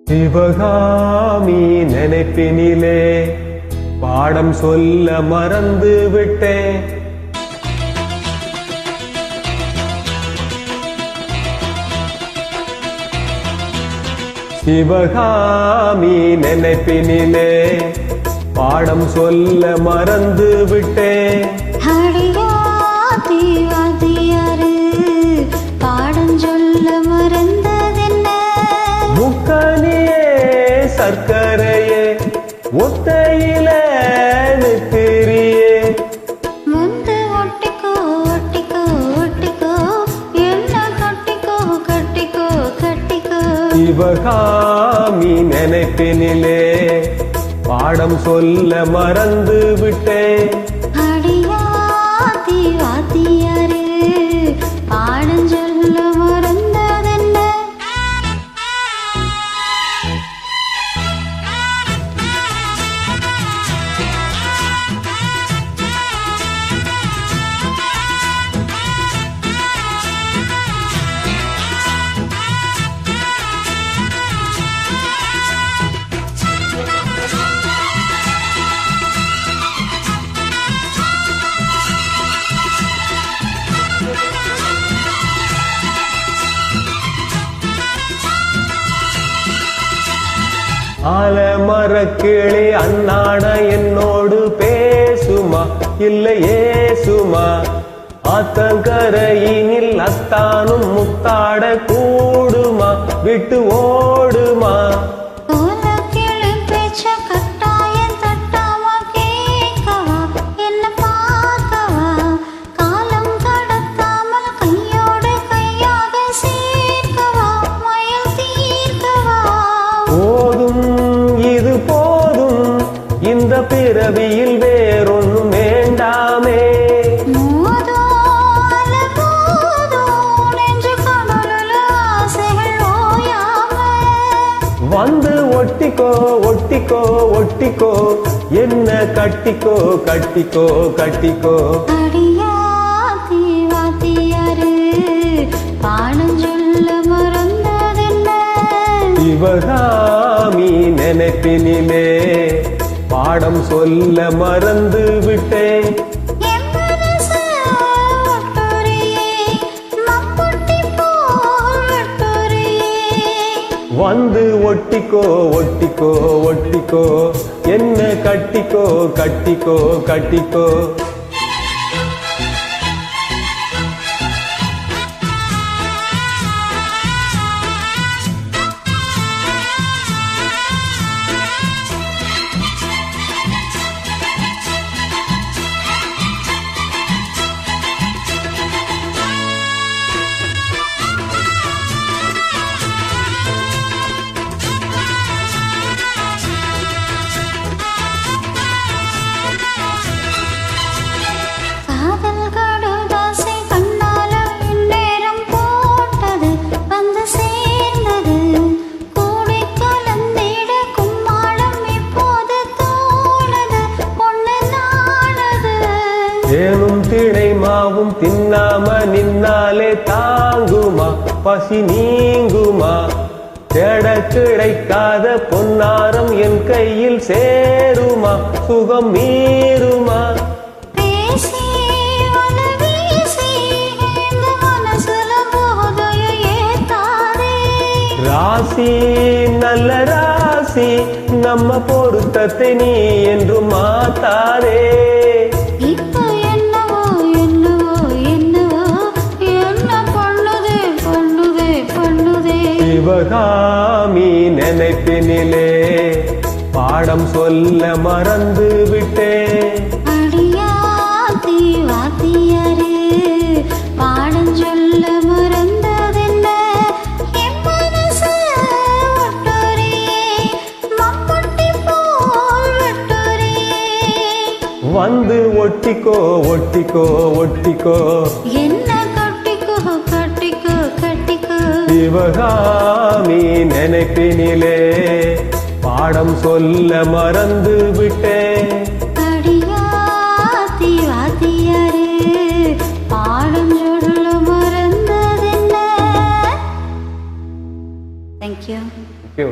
சிவகாமி நினைப்பினிலே பாடம் சொல்ல மறந்து விட்டேன். சிவகாமி நினைப்பினிலே பாடம் சொல்ல மறந்து விட்டேன். பாடம் சொல்ல மறந்ததென்ன? முக்கனியே சர்க்கரையே ஒத்தையில நித்திரியே வந்து ஒட்டிக்கோ ஒட்டிக்கோ ஒட்டிக்கோ என்ன கட்டிக்கோ கட்டிக்கோ கட்டிக்கோ. சிவகாமி நினைப்பினிலே பாடம் சொல்ல மறந்து விட்டேன். அடியாத்தி வாத்தியாரு பாடம் சொல்ல மறந்ததென்ன? ஆலமரக்கிளி அண்ணாட என்னோடு பேசுமா இல்லை ஏசுமா? ஆத்தங்கரையினில் அத்தானும் முத்தாட கூடுமா விட்டு ஓடுமா? இந்த பிறவியில் வேறொன்னும் வேண்டாமே. வந்து ஒட்டிக்கோ ஒட்டிக்கோ ஒட்டிக்கோ என்ன கட்டிக்கோ கட்டிக்கோ கட்டிக்கோ. அடியாத்தி வாத்தியாரு பாடம் சொல்ல மறந்ததென்ன? சிவகாமி நினைப்பினிலே பாடம் சொல்ல மறந்து விட்டேன். வந்து ஒட்டிக்கோ ஒட்டிக்கோ ஒட்டிக்கோ என்ன கட்டிக்கோ கட்டிக்கோ கட்டிக்கோ. தேனும் திணை மாவும் தின்னாம நின்னாலே தாங்குமா பசி நீங்குமா? தேட கிடைக்காத பொன்னாரம் என் கையில் சேருமா சுகம் மீறுமா? ராசி நல்ல ராசி நம்ம பொருத்தத்தை நீ என்று மாத்தாரே. சிவகாமி நினைப்பினிலே பாடம் சொல்ல மறந்து விட்டேன். அடியாத்தி வாத்தியாரு பாடம் சொல்ல மறந்ததென்ன? வந்து ஒட்டிக்கோ ஒட்டிக்கோ ஒட்டிக்கோ என்ன கட்டிக்கோ கட்டிக்கோ கட்டிக்கோ. சிவகாமி நினைப்பினிலே பாடம் சொல்ல மறந்து விட்டேன். அடியாத்தி வாத்தியாரு பாடம் சொல்ல மறந்ததென்ன? Thank you. Thank you.